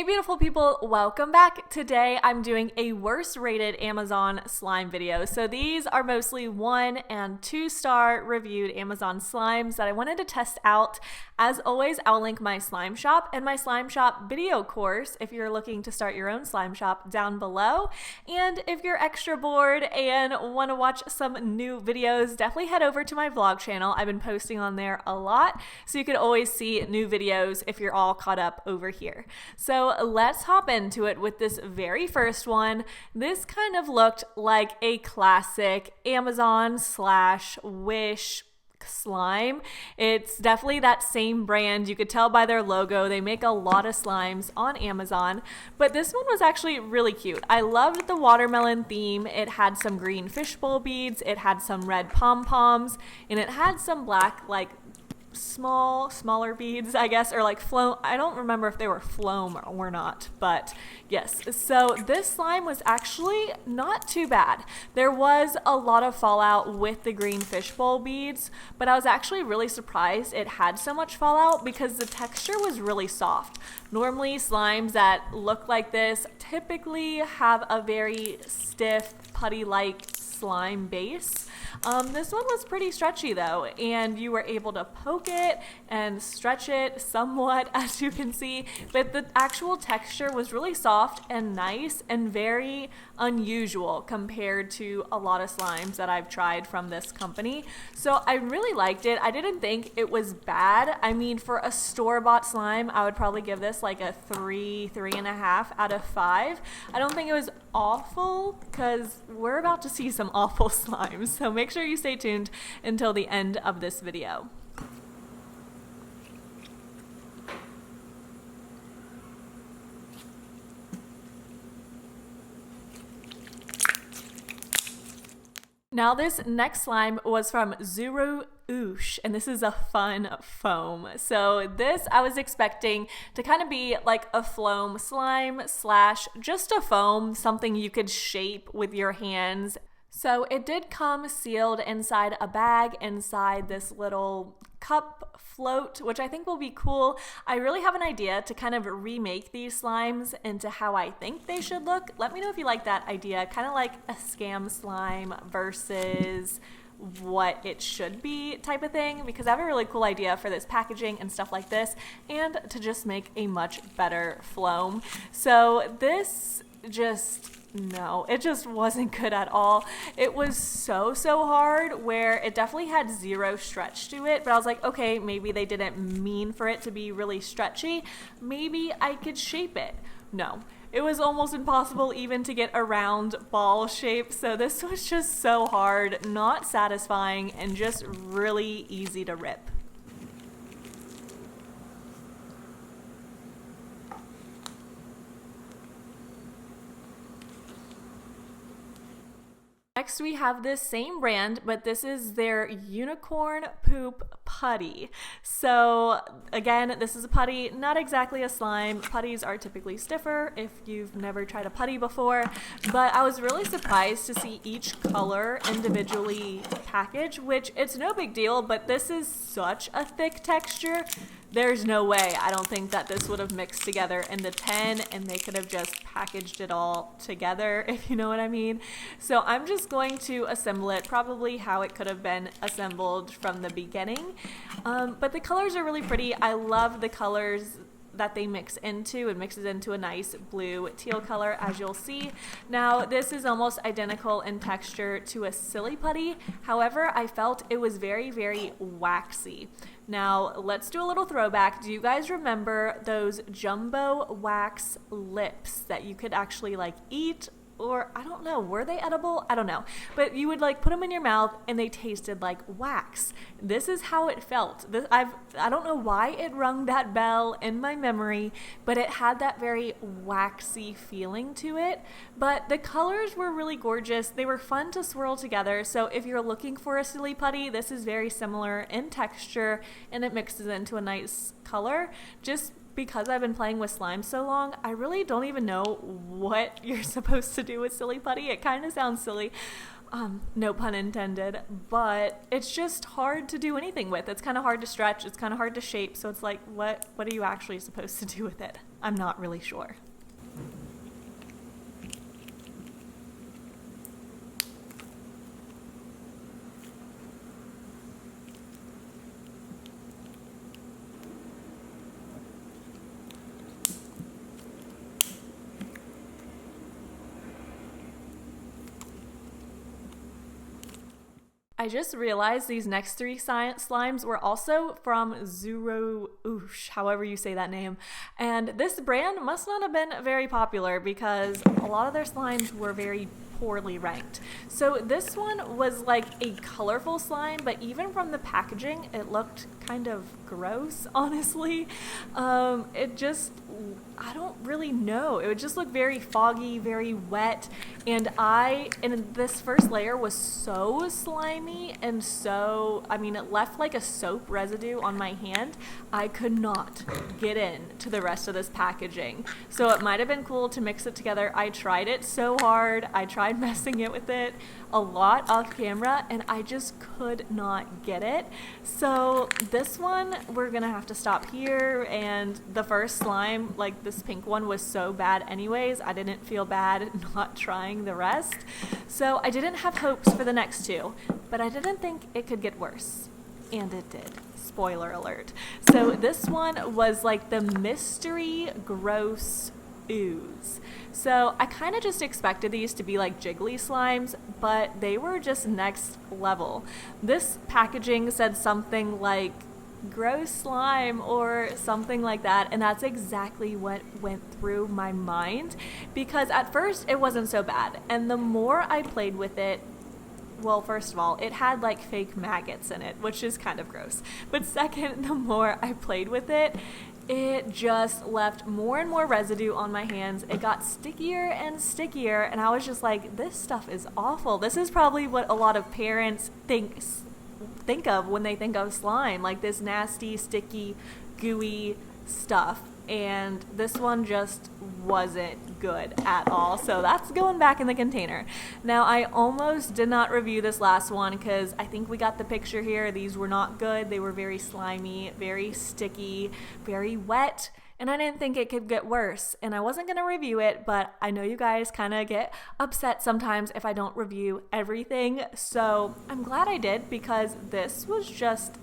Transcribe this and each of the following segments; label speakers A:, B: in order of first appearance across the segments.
A: Hey beautiful people, welcome back. Today I'm doing a worst rated Amazon slime video. So these are mostly 1 and 2 star reviewed Amazon slimes that I wanted to test out. As always, I'll link my slime shop and my slime shop video course if you're looking to start your own slime shop down below. And if you're extra bored and want to watch some new videos, definitely head over to my vlog channel. I've been posting on there a lot, so you can always see new videos if you're all caught up over here. So let's hop into it with this very first one. This kind of looked like a classic Amazon/Wish slime. It's definitely that same brand. You could tell by their logo. They make a lot of slimes on Amazon, but this one was actually really cute. I loved the watermelon theme. It had some green fishbowl beads, it had some red pom-poms, and it had some black, like smaller beads, I guess, or like floam. I don't remember if they were floam or not, but yes. So this slime was actually not too bad. There was a lot of fallout with the green fishbowl beads, but I was actually really surprised it had so much fallout because the texture was really soft. Normally slimes that look like this typically have a very stiff putty-like slime base. This one was pretty stretchy though, and you were able to poke it and stretch it somewhat, as you can see, but the actual texture was really soft and nice and very unusual compared to a lot of slimes that I've tried from this company. So I really liked it. I didn't think it was bad. I mean, for a store-bought slime, I would probably give this like a 3.5 out of 5. I don't think it was awful because we're about to see some awful slimes, so make sure you stay tuned until the end of this video. Now this next slime was from Ush, and this is a fun foam. So this I was expecting to kind of be like a foam slime slash just a foam, something you could shape with your hands. So it did come sealed inside a bag, inside this little cup float, which I think will be cool. I really have an idea to kind of remake these slimes into how I think they should look. Let me know if you like that idea, kind of like a scam slime versus what it should be type of thing, because I have a really cool idea for this packaging and stuff like this, and to just make a much better foam. So this no, it just wasn't good at all. It was so hard, where it definitely had zero stretch to it, but I was like, okay, maybe they didn't mean for it to be really stretchy. Maybe I could shape it. No, it was almost impossible even to get a round ball shape, so this was just so hard, not satisfying, and just really easy to rip. Next we have this same brand, but this is their unicorn poop putty. So again, this is a putty, not exactly a slime. Putties are typically stiffer if you've never tried a putty before, but I was really surprised to see each color individually packaged, which it's no big deal, but this is such a thick texture. There's no way, I don't think that this would have mixed together in the tin and they could have just packaged it all together, if you know what I mean. So I'm just going to assemble it probably how it could have been assembled from the beginning. But the colors are really pretty. I love the colors that they mix into. It mixes into a nice blue teal color, as you'll see. Now this is almost identical in texture to a silly putty. However, I felt it was very waxy. Now let's do a little throwback. Do you guys remember those jumbo wax lips that you could actually like eat? Or I don't know, were they edible? I don't know. But you would like put them in your mouth and they tasted like wax. This is how it felt. I don't know why it rung that bell in my memory, but it had that very waxy feeling to it. But the colors were really gorgeous. They were fun to swirl together. So if you're looking for a silly putty, this is very similar in texture and it mixes into a nice color. Just because I've been playing with slime so long, I really don't even know what you're supposed to do with silly putty. It kind of sounds silly. No pun intended, but it's just hard to do anything with. It's kind of hard to stretch, it's kind of hard to shape, so it's like, what are you actually supposed to do with it? I'm not really sure. I just realized these next three slimes were also from Ush, however you say that name. And this brand must not have been very popular because a lot of their slimes were very poorly ranked. So this one was like a colorful slime, but even from the packaging, it looked kind of gross, honestly. I don't really know. It would just look very foggy, very wet. And this first layer was so slimy and it left like a soap residue on my hand. I could not get into the rest of this packaging. So it might have been cool to mix it together. I tried it so hard. I tried messing it with it a lot off camera and I just could not get it. So this one, we're gonna have to stop here. And the first slime, like this pink one, was so bad anyways. I didn't feel bad not trying the rest. So I didn't have hopes for the next two, but I didn't think it could get worse. And it did. Spoiler alert. So this one was like the mystery gross ooze. So I kind of just expected these to be like jiggly slimes, but they were just next level. This packaging said something like gross slime or something like that, and that's exactly what went through my mind, because at first it wasn't so bad, and the more I played with it, well, first of all, it had like fake maggots in it, which is kind of gross. But second, the more I played with it, it just left more and more residue on my hands. It got stickier and stickier, and I was just like, this stuff is awful. This is probably what a lot of parents think of when they think of slime, like this nasty, sticky, gooey stuff. And this one just wasn't good at all, so that's going back in the container. Now, I almost did not review this last one because I think we got the picture here. These were not good. They were very slimy, very sticky, very wet, and I didn't think it could get worse, and I wasn't going to review it, but I know you guys kind of get upset sometimes if I don't review everything, so I'm glad I did, because this was just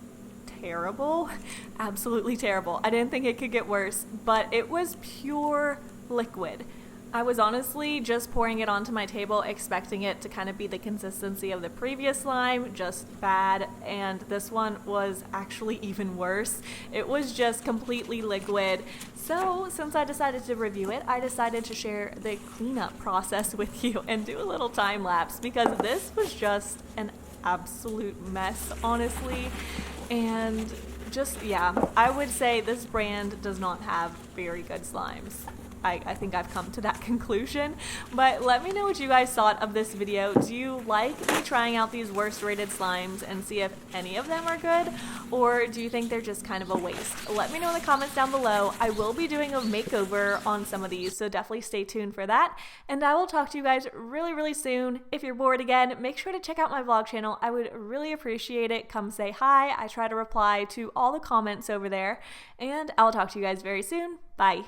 A: terrible. Absolutely terrible. I didn't think it could get worse, but it was pure liquid. I was honestly just pouring it onto my table, expecting it to kind of be the consistency of the previous slime, just bad, and this one was actually even worse. It was just completely liquid. So since I decided to review it, I decided to share the cleanup process with you and do a little time lapse, because this was just an absolute mess, honestly. And just, yeah, I would say this brand does not have very good slimes. I think I've come to that conclusion. But let me know what you guys thought of this video. Do you like me trying out these worst rated slimes and see if any of them are good? Or do you think they're just kind of a waste? Let me know in the comments down below. I will be doing a makeover on some of these, so definitely stay tuned for that. And I will talk to you guys really, really soon. If you're bored again, make sure to check out my vlog channel. I would really appreciate it. Come say hi. I try to reply to all the comments over there. And I will talk to you guys very soon. Bye.